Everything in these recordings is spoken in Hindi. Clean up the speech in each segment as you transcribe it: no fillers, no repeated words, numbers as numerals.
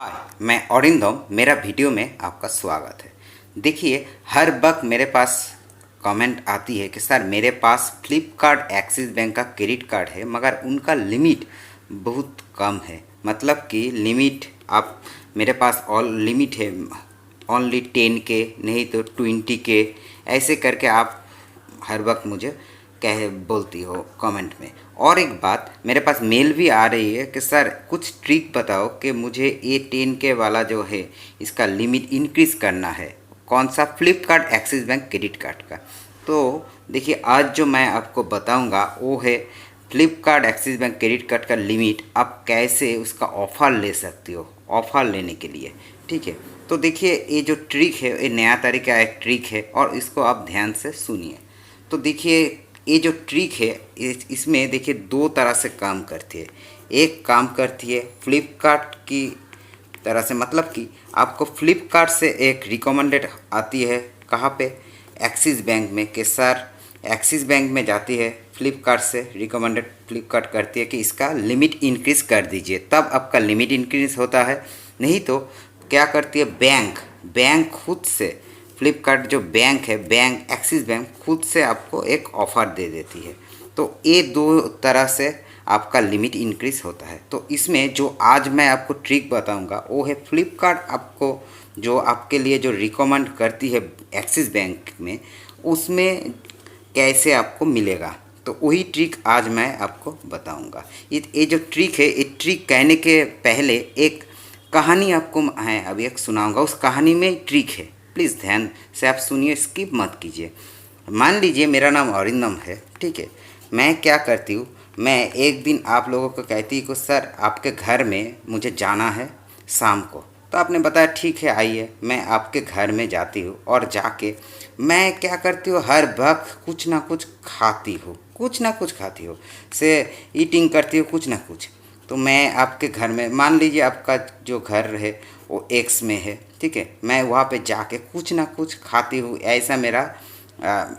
हाय, मैं अरिंदम। मेरा वीडियो में आपका स्वागत है। देखिए, हर वक्त मेरे पास कमेंट आती है कि सर मेरे पास फ्लिपकार्ट एक्सिस बैंक का क्रेडिट कार्ड है मगर उनका लिमिट बहुत कम है। मतलब कि लिमिट आप मेरे पास ऑल लिमिट है ओनली 10 के, नहीं तो 20 के, ऐसे करके आप हर वक्त मुझे कह बोलती हो कमेंट में। और एक बात, मेरे पास मेल भी आ रही है कि सर कुछ ट्रिक बताओ कि मुझे ये 10 के वाला जो है इसका लिमिट इंक्रीज़ करना है। कौन सा? Flipkart axis bank credit card का। तो देखिए, आज जो मैं आपको बताऊंगा वो है Flipkart axis bank credit card का लिमिट आप कैसे उसका ऑफ़र ले सकती हो। ऑफ़र लेने के लिए ठीक है। तो देखिए, ये जो ट्रिक है ये नया तरीका एक ट्रिक है और इसको आप ध्यान से सुनिए। तो देखिए, ये जो ट्रिक है इसमें देखिए दो तरह से काम करती है। एक काम करती है फ्लिपकार्ट की तरह से, मतलब कि आपको फ्लिपकार्ट से एक रिकमेंडेड आती है। कहाँ पे? एक्सिस बैंक में। कि सर एक्सिस बैंक में जाती है, फ्लिपकार्ट से रिकमेंडेड फ्लिपकार्ट करती है कि इसका लिमिट इंक्रीज़ कर दीजिए, तब आपका लिमिट इंक्रीज़ होता है। नहीं तो क्या करती है बैंक बैंक खुद से, फ्लिपकार्ट जो बैंक है, बैंक एक्सिस बैंक खुद से आपको एक ऑफ़र दे देती है। तो ये दो तरह से आपका लिमिट इंक्रीज़ होता है। तो इसमें जो आज मैं आपको ट्रिक बताऊंगा वो है फ्लिपकार्ट आपको जो आपके लिए जो रिकमेंड करती है एक्सिस बैंक में, उसमें कैसे आपको मिलेगा। तो वही ट्रिक आज मैं आपको बताऊंगा। ये जो ट्रिक है, ये ट्रिक कहने के पहले एक कहानी आपको है अभी एक सुनाऊंगा। उस कहानी में ट्रिक है, प्लीज़ ध्यान से आप सुनिए, स्किप मत कीजिए। मान लीजिए मेरा नाम अरिंदम है, ठीक है। मैं क्या करती हूँ, मैं एक दिन आप लोगों को कहती हूँ कि सर आपके घर में मुझे जाना है शाम को। तो आपने बताया ठीक है आइए। मैं आपके घर में जाती हूँ और जाके मैं क्या करती हूँ, हर वक्त कुछ ना कुछ खाती हूँ, कुछ ना कुछ खाती हूँ, से ईटिंग करती हूँ कुछ ना कुछ। तो मैं आपके घर में, मान लीजिए आपका जो घर है वो एक्स में है, ठीक है। मैं वहाँ पे जाके कुछ ना कुछ खाती हूँ, ऐसा मेरा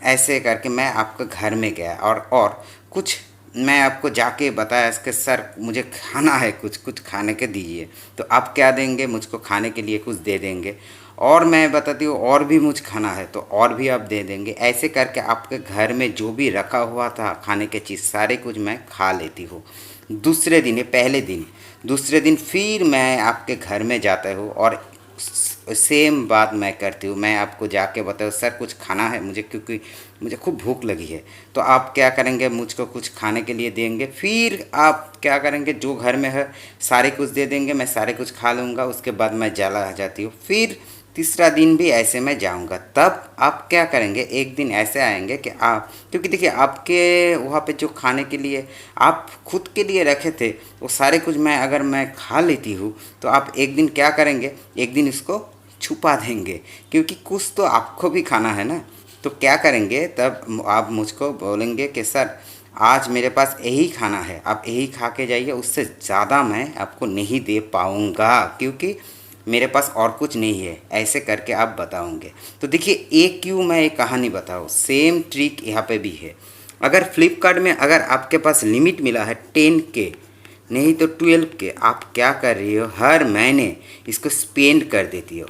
ऐसे करके मैं आपके घर में गया और कुछ मैं आपको जाके बताया इसके सर मुझे खाना है, कुछ कुछ खाने के दीजिए। तो आप क्या देंगे? मुझको खाने के लिए कुछ दे देंगे। और मैं बताती हूँ और भी मुझे खाना है तो और भी आप दे देंगे। ऐसे करके आपके घर में जो भी रखा हुआ था खाने के चीज़ सारे कुछ मैं खा लेती हूँ। दूसरे दिन, ये पहले दिन, दूसरे दिन फिर मैं आपके घर में जाता हूँ और सेम बात मैं करती हूँ। मैं आपको जाके बताऊँ सर कुछ खाना है मुझे, क्योंकि मुझे खूब भूख लगी है। तो आप क्या करेंगे? मुझको कुछ खाने के लिए देंगे। फिर आप क्या करेंगे? जो घर में है सारे कुछ दे देंगे, मैं सारे कुछ खा लूँगा। उसके बाद मैं चला जाती हूँ। फिर तीसरा दिन भी ऐसे मैं जाऊंगा। तब आप क्या करेंगे? एक दिन ऐसे आएंगे कि आप, क्योंकि देखिए आपके वहाँ पे जो खाने के लिए आप खुद के लिए रखे थे वो सारे कुछ मैं खा लेती हूँ, तो आप एक दिन क्या करेंगे? एक दिन इसको छुपा देंगे, क्योंकि कुछ तो आपको भी खाना है ना। तो क्या करेंगे? तब आप मुझको बोलेंगे कि सर आज मेरे पास यही खाना है, आप यही खा के जाइए, उससे ज़्यादा मैं आपको नहीं दे पाऊँगा क्योंकि मेरे पास और कुछ नहीं है। ऐसे करके आप बताओगे। तो देखिए एक क्यों मैं एक कहानी बताऊँ, सेम ट्रिक यहाँ पे भी है। अगर फ्लिपकार्ट में अगर आपके पास लिमिट मिला है 10 के, नहीं तो 12 के, आप क्या कर रही हो? हर महीने इसको स्पेंड कर देती हो,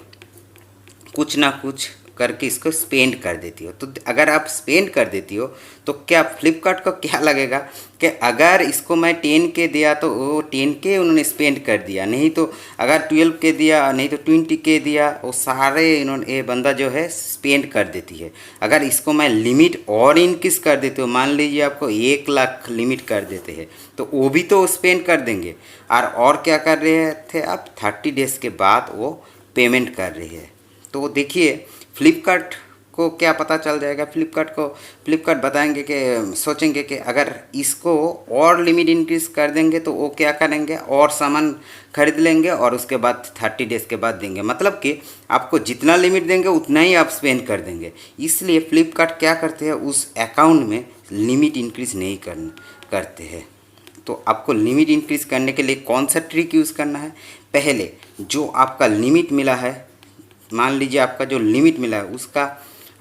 कुछ ना कुछ करके इसको स्पेंड कर देती हो। तो अगर आप स्पेंड कर देती हो तो क्या फ्लिपकार्ट को क्या लगेगा कि अगर इसको मैं 10 के दिया तो वो 10 के उन्होंने स्पेंड कर दिया, नहीं तो अगर 12 के दिया, नहीं तो 20 के दिया, वो सारे इन्होंने, ये बंदा जो है स्पेंड कर देती है। अगर इसको मैं लिमिट और इनक्रीज़ कर देती हूँ, मान लीजिए आपको 1 लाख लिमिट कर देते हैं, तो वो भी तो स्पेंड कर देंगे। और क्या कर रहे थे आप? 30 डेज़ के बाद वो पेमेंट कर रही है। तो देखिए फ्लिपकार्ट को क्या पता चल जाएगा? फ्लिपकार्ट बताएंगे कि, सोचेंगे कि अगर इसको और लिमिट इंक्रीज़ कर देंगे तो वो क्या करेंगे? और सामान खरीद लेंगे और उसके बाद 30 डेज़ के बाद देंगे। मतलब कि आपको जितना लिमिट देंगे उतना ही आप स्पेंड कर देंगे। इसलिए फ्लिपकार्ट क्या करते हैं? उस अकाउंट में लिमिट इंक्रीज़ नहीं करते हैं। तो आपको लिमिट इंक्रीज़ करने के लिए कौन सा ट्रिक यूज़ करना है? पहले जो आपका लिमिट मिला है, मान लीजिए आपका जो लिमिट मिला है उसका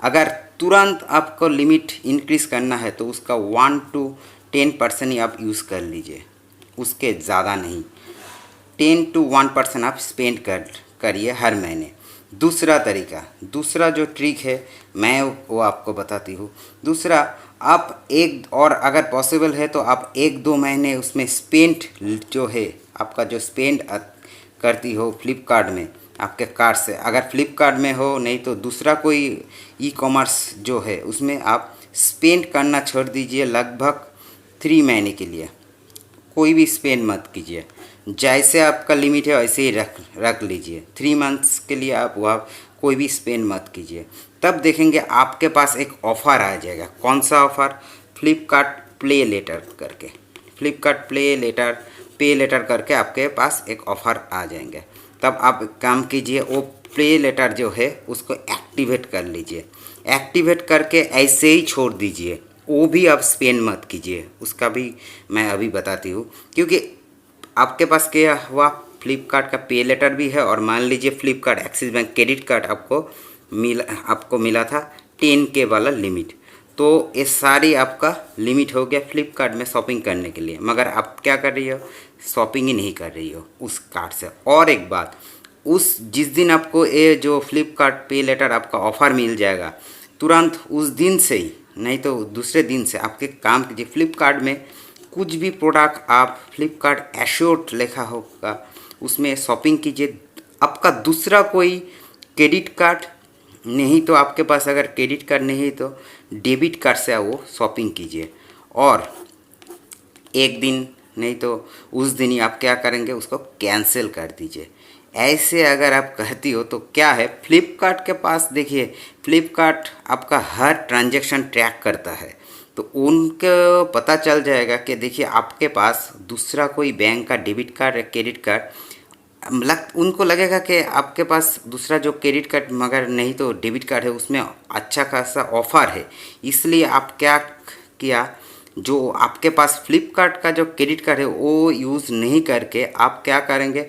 अगर तुरंत आपको लिमिट इंक्रीज़ करना है तो उसका 1 to 10% ही आप यूज़ कर लीजिए, उसके ज़्यादा नहीं। 10 to 1% आप स्पेंड करिए हर महीने। दूसरा तरीका, दूसरा जो ट्रिक है मैं वो आपको बताती हूँ। दूसरा, आप एक और अगर पॉसिबल है तो आप 1-2 महीने उसमें स्पेंड जो है आपका जो स्पेंड करती हो फ्लिपकार्ट में आपके कार्ड से, अगर फ्लिपकार्ट में हो नहीं तो दूसरा कोई ई कॉमर्स जो है उसमें आप स्पेंड करना छोड़ दीजिए लगभग 3 महीने के लिए। कोई भी स्पेंड मत कीजिए, जैसे आपका लिमिट है वैसे ही रख लीजिए। 3 मंथ्स के लिए आप वहाँ कोई भी स्पेंड मत कीजिए। तब देखेंगे आपके पास एक ऑफ़र आ जाएगा। कौन सा ऑफ़र? फ्लिपकार्ट प्ले लेटर करके, फ्लिपकार्ट पे लेटर करके आपके पास एक ऑफ़र आ जाएंगे। तब आप काम कीजिए, वो प्ले लेटर जो है उसको एक्टिवेट कर लीजिए। एक्टिवेट करके ऐसे ही छोड़ दीजिए, वो भी आप स्पेंड मत कीजिए। उसका भी मैं अभी बताती हूँ, क्योंकि आपके पास क्या हुआ, फ्लिपकार्ट का पे लेटर भी है और मान लीजिए Flipkart axis bank credit card आपको मिला था 10K वाला लिमिट। तो ये सारी आपका लिमिट हो गया फ्लिपकार्ट में शॉपिंग करने के लिए, मगर आप क्या कर रही हो? शॉपिंग ही नहीं कर रही हो उस कार्ड से। और एक बात, उस जिस दिन आपको ये जो फ्लिपकार्ट पे लेटर आपका ऑफ़र मिल जाएगा, तुरंत उस दिन से ही नहीं तो दूसरे दिन से आपके काम कीजिए। फ्लिपकार्ट में कुछ भी प्रोडक्ट आप फ्लिपकार्ट एश्योर्ड लिखा होगा उसमें शॉपिंग कीजिए। आपका दूसरा कोई क्रेडिट कार्ड नहीं तो आपके पास अगर क्रेडिट कार्ड नहीं तो डेबिट कार्ड से वो शॉपिंग कीजिए। और एक दिन नहीं तो उस दिन ही आप क्या करेंगे, उसको कैंसिल कर दीजिए। ऐसे अगर आप कहती हो तो क्या है, फ्लिपकार्ट के पास देखिए, फ्लिपकार्ट आपका हर ट्रांजैक्शन ट्रैक करता है, तो उनको पता चल जाएगा कि देखिए आपके पास दूसरा कोई बैंक का डेबिट कार्ड या क्रेडिट कार्ड उनको लगेगा कि आपके पास दूसरा जो क्रेडिट कार्ड मगर नहीं तो डेबिट कार्ड है उसमें अच्छा खासा ऑफ़र है। इसलिए आप क्या किया, जो आपके पास फ्लिपकार्ट का जो क्रेडिट कार्ड है वो यूज़ नहीं करके आप क्या करेंगे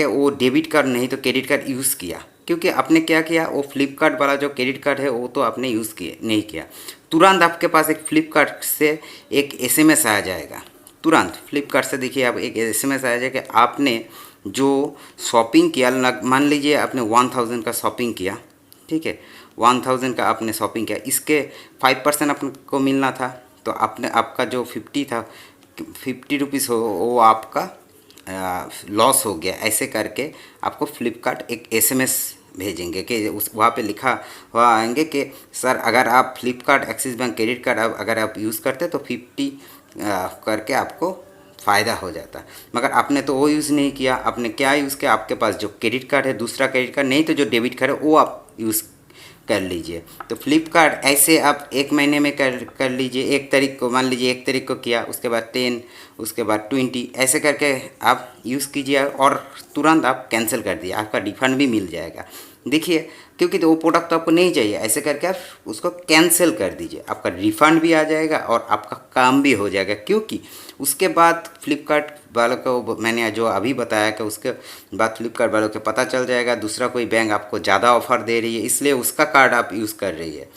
वो डेबिट कार्ड नहीं तो क्रेडिट कार्ड यूज़ किया। क्योंकि आपने क्या किया, वो फ्लिपकार्ट वाला जो क्रेडिट कार्ड है वो तो आपने यूज़ नहीं किया। तुरंत आपके पास एक फ्लिपकार्ट से एक एसएमएस आ जाएगा। तुरंत फ्लिपकार्ट से देखिए आप एक एसएमएस आ जाएगा कि आपने जो शॉपिंग किया, मान लीजिए आपने 1000 का शॉपिंग किया, ठीक है, 1000 का आपने शॉपिंग किया, इसके 5% आपको मिलना था, तो आपका जो 50 रुपीज़ हो वो आपका लॉस हो गया। ऐसे करके आपको फ्लिपकार्ट एक एसएमएस भेजेंगे कि वहाँ पे लिखा हुआ आएंगे कि सर अगर आप Flipkart axis bank credit card अगर आप यूज़ करते तो 50 करके आपको फ़ायदा हो जाता। मगर आपने तो वो यूज़ नहीं किया। आपने क्या यूज़ किया, आपके पास जो क्रेडिट कार्ड है, दूसरा क्रेडिट कार्ड नहीं तो जो डेबिट कार्ड है वो आप यूज़ कर लीजिए। तो फ्लिपकार्ट ऐसे आप 1 महीने में कर लीजिए। 1 तारीख को मान लीजिए, 1 तारीख को किया, उसके बाद 10, उसके बाद 20, ऐसे करके आप यूज़ कीजिए और तुरंत आप कैंसिल कर दिए, आपका रिफ़ंड भी मिल जाएगा। देखिए, क्योंकि तो वो प्रोडक्ट तो आपको नहीं चाहिए, ऐसे करके आप उसको कैंसिल कर दीजिए, आपका रिफ़ंड भी आ जाएगा और आपका काम भी हो जाएगा। क्योंकि उसके बाद फ्लिपकार्ट वालों को मैंने जो अभी बताया कि उसके बाद फ्लिपकार्ट वालों को पता चल जाएगा दूसरा कोई बैंक आपको ज़्यादा ऑफ़र दे रही है, इसलिए उसका कार्ड आप यूज़ कर रही है।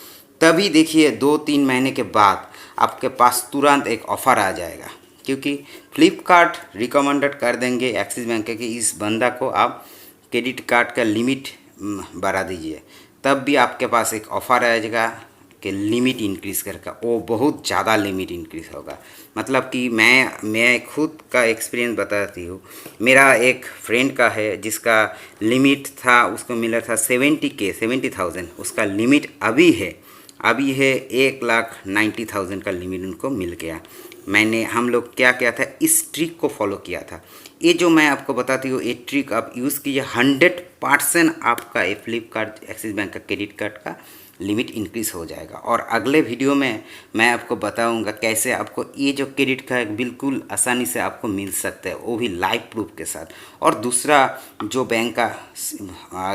तभी देखिए 2-3 महीने के बाद आपके पास तुरंत एक ऑफ़र आ जाएगा, क्योंकि फ्लिपकार्ट रिकमेंडेड कर देंगे एक्सिस बैंक के कि इस बंदा को आप क्रेडिट कार्ड का लिमिट बढ़ा दीजिए। तब भी आपके पास एक ऑफ़र आ जाएगा कि लिमिट इंक्रीज़ करके, वो बहुत ज़्यादा लिमिट इंक्रीज़ होगा। मतलब कि मैं खुद का एक्सपीरियंस बताती हूँ। मेरा एक फ्रेंड का है जिसका लिमिट था, उसको मिला था 70,000, उसका लिमिट अभी है 1,90,000 का लिमिट उनको मिल गया। हम लोग क्या किया था, इस ट्रिक को फॉलो किया था। ये जो मैं आपको बताती हूँ, ये ट्रिक आप यूज़ कीजिए, 100% आपका ये फ्लिपकार्ट एक्सिस बैंक का क्रेडिट कार्ड का लिमिट इंक्रीज़ हो जाएगा। और अगले वीडियो में मैं आपको बताऊंगा कैसे आपको ये जो क्रेडिट कार्ड बिल्कुल आसानी से आपको मिल सकता है, वो भी लाइव प्रूफ के साथ। और दूसरा जो बैंक का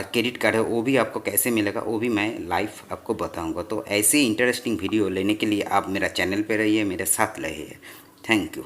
क्रेडिट कार्ड है वो भी आपको कैसे मिलेगा, वो भी मैं लाइव आपको बताऊंगा। तो ऐसे इंटरेस्टिंग वीडियो लेने के लिए आप मेरा चैनल पर रहिए, मेरे साथ रहिए। Thank you.